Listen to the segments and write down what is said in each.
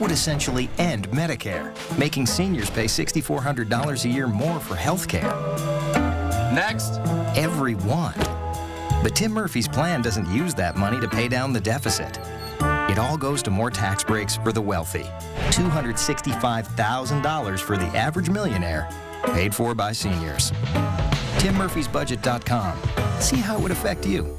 would essentially end Medicare, making seniors pay $6,400 a year more for health care. Next. Everyone. But Tim Murphy's plan doesn't use that money to pay down the deficit. It all goes to more tax breaks for the wealthy. $265,000 for the average millionaire, paid for by seniors. TimMurphysBudget.com. See how it would affect you.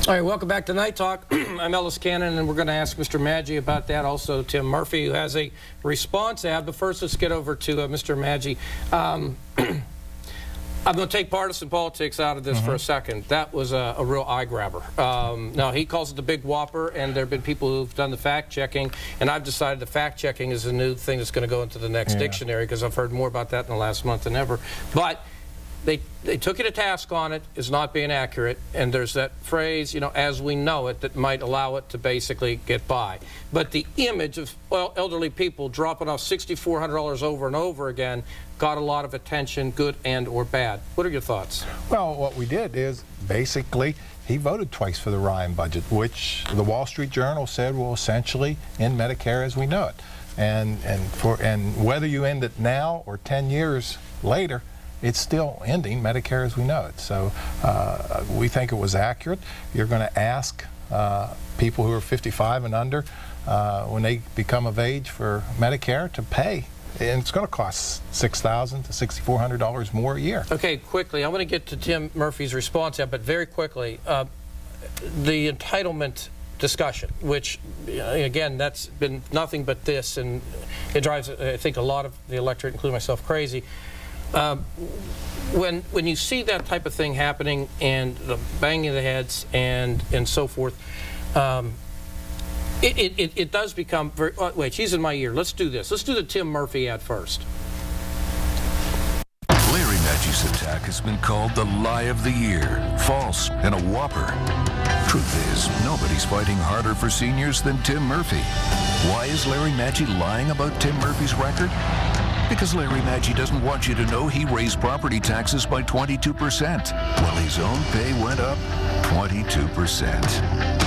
All right, welcome back to Night Talk. I'm Ellis Cannon, and we're going to ask Mr. Maggi about that. Also, Tim Murphy, who has a response ad. But first, let's get over to Mr. Maggi. I'm going to take partisan politics out of this for a second. That was a real eye-grabber. Now, he calls it the big whopper, and there have been people who've done the fact-checking, and I've decided the fact-checking is a new thing that's going to go into the next dictionary, because I've heard more about that in the last month than ever. But they took you to task on it as not being accurate, and there's that phrase, you know, as we know it, that might allow it to basically get by. But the image of, well, elderly people dropping off $6,400 over and over again got a lot of attention, good and or bad. What are your thoughts? Well, what we did is basically he voted twice for the Ryan budget, which the Wall Street Journal said will essentially end Medicare as we know it. And whether you end it now or 10 years later, it's still ending Medicare as we know it. So we think it was accurate. You're going to ask people who are 55 and under when they become of age for Medicare to pay. And it's going to cost $6,000 to $6,400 more a year. Okay, quickly, I want to get to Tim Murphy's response here, but very quickly, the entitlement discussion, which, again, that's been nothing but this, and it drives, I think, a lot of the electorate, including myself, crazy. When you see that type of thing happening and the banging of the heads and so forth, it does become very... Oh, wait, she's in my ear. Let's do this. Let's do the Tim Murphy ad first. Larry Maggi's attack has been called the lie of the year, false, and a whopper. Truth is, nobody's fighting harder for seniors than Tim Murphy. Why is Larry Maggi lying about Tim Murphy's record? Because Larry Maggi doesn't want you to know he raised property taxes by 22%, while his own pay went up 22%.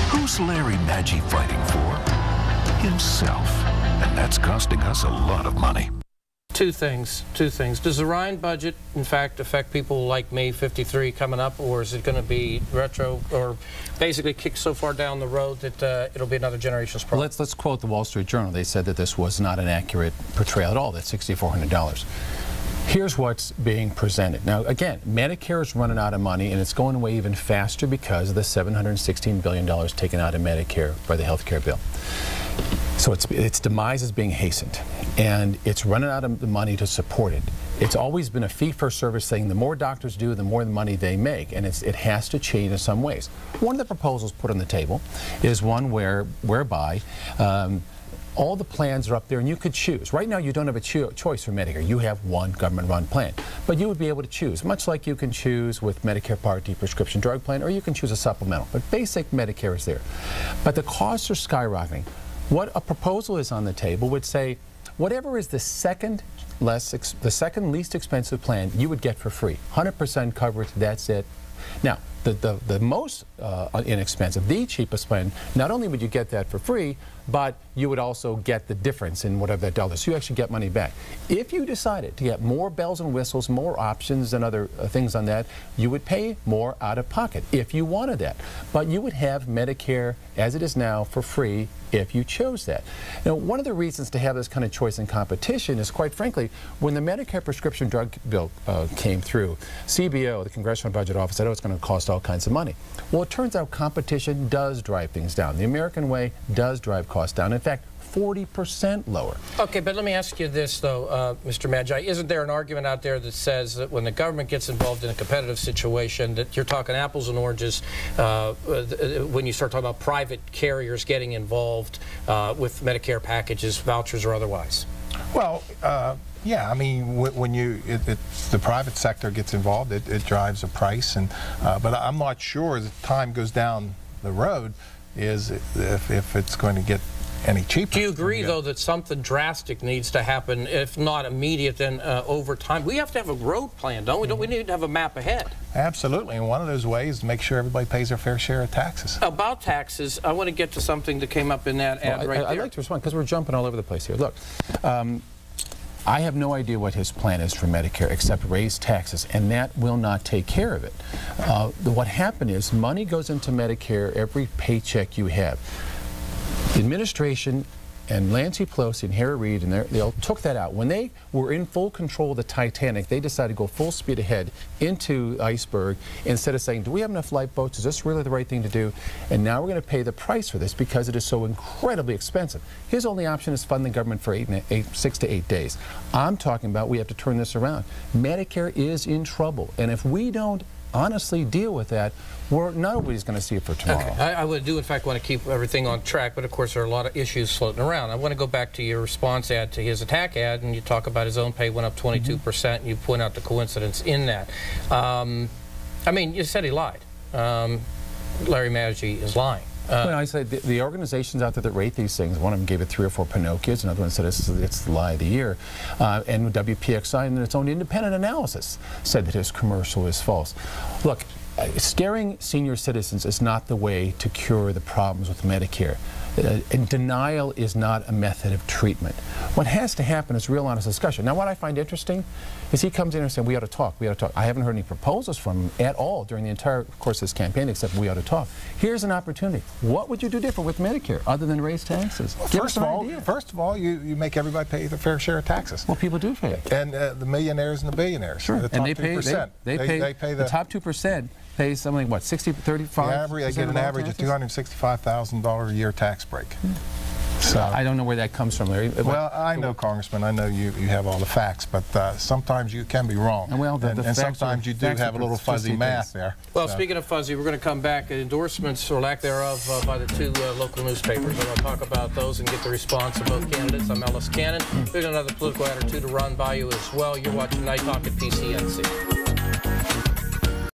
Who's Larry Maggi fighting for? Himself. And that's costing us a lot of money. Two things. Does the Ryan budget, in fact, affect people like me, 53, coming up, or is it going to be retro, or basically kicked so far down the road that it'll be another generation's problem? Let's quote the Wall Street Journal. They said that this was not an accurate portrayal at all, that $6,400. Here's what's being presented. Now, again, Medicare is running out of money, and it's going away even faster because of the $716 billion taken out of Medicare by the health care bill. So its demise is being hastened, and it's running out of the money to support it. It's always been a fee-for-service thing. The more doctors do, the more the money they make, and it has to change in some ways. One of the proposals put on the table is one whereby all the plans are up there, and you could choose. Right now, you don't have a choice for Medicare. You have one government-run plan. But you would be able to choose, much like you can choose with Medicare Part D prescription drug plan, or you can choose a supplemental. But basic Medicare is there. But the costs are skyrocketing. What a proposal is on the table would say, whatever is the second least expensive plan, you would get for free. 100% coverage, that's it. Now, the most inexpensive, the cheapest plan, not only would you get that for free, but you would also get the difference in whatever that dollar is. So you actually get money back. If you decided to get more bells and whistles, more options and other things on that, you would pay more out of pocket if you wanted that. But you would have Medicare as it is now for free if you chose that. Now, one of the reasons to have this kind of choice and competition is, quite frankly, when the Medicare prescription drug bill came through, CBO, the Congressional Budget Office, said, oh, it's going to cost all kinds of money. Well, it turns out competition does drive things down. The American way does drive costs down. In fact, 40% lower. Okay, but let me ask you this, though, Mr. Maggi. Isn't there an argument out there that says that when the government gets involved in a competitive situation, that you're talking apples and oranges when you start talking about private carriers getting involved with Medicare packages, vouchers, or otherwise? Well, yeah, I mean, when the private sector gets involved, it drives a price, and but I'm not sure as time goes down the road is if it's going to get any cheaper. Do you agree, though, that something drastic needs to happen, if not immediate, then over time? We have to have a road plan, don't we? Don't we need to have a map ahead? Absolutely, and one of those ways is to make sure everybody pays their fair share of taxes. About taxes, I want to get to something that came up in that ad right there. I'd like to respond, because we're jumping all over the place here. Look, I have no idea what his plan is for Medicare except raise taxes, and that will not take care of it. What happened is money goes into Medicare every paycheck you have. The administration and Nancy Pelosi and Harry Reid and they all took that out. When they were in full control of the Titanic, they decided to go full speed ahead into iceberg instead of saying, do we have enough lifeboats? Is this really the right thing to do? And now we're going to pay the price for this because it is so incredibly expensive. His only option is fund the government for 6 to 8 days. I'm talking about we have to turn this around. Medicare is in trouble, and if we don't honestly deal with that, nobody's going to see it for tomorrow. Okay. I would in fact, want to keep everything on track, but of course there are a lot of issues floating around. I want to go back to your response ad to his attack ad, and you talk about his own pay went up 22%, and you point out the coincidence in that. I mean, you said he lied. Larry Maggi is lying. Well, I said the organizations out there that rate these things, one of them gave it 3 or 4 Pinocchios, another one said it's the lie of the year, and WPXI, in its own independent analysis, said that his commercial is false. Look, scaring senior citizens is not the way to cure the problems with Medicare. And denial is not a method of treatment. What has to happen is real honest discussion. Now, what I find interesting is he comes in and says, we ought to talk, we ought to talk. I haven't heard any proposals from him at all during the entire course of this campaign except we ought to talk. Here's an opportunity. What would you do different with Medicare other than raise taxes? Well, first of all, you make everybody pay their fair share of taxes. Well, people do pay it. And the millionaires and the billionaires. Sure. The top and they 2%. pay the top 2%. Pays something, what, 60, 35? They get an average of $265,000 a year tax break. So I don't know where that comes from, Larry. Well, I know, Congressman, I know you have all the facts, but sometimes you can be wrong. And sometimes you do have a little fuzzy math there. Well, speaking of fuzzy, we're going to come back at endorsements, or lack thereof, by the 2 local newspapers. I'm going to talk about those and get the response of both candidates. I'm Ellis Cannon. We've got another political ad or two to run by you as well. You're watching Night Talk at PCNC.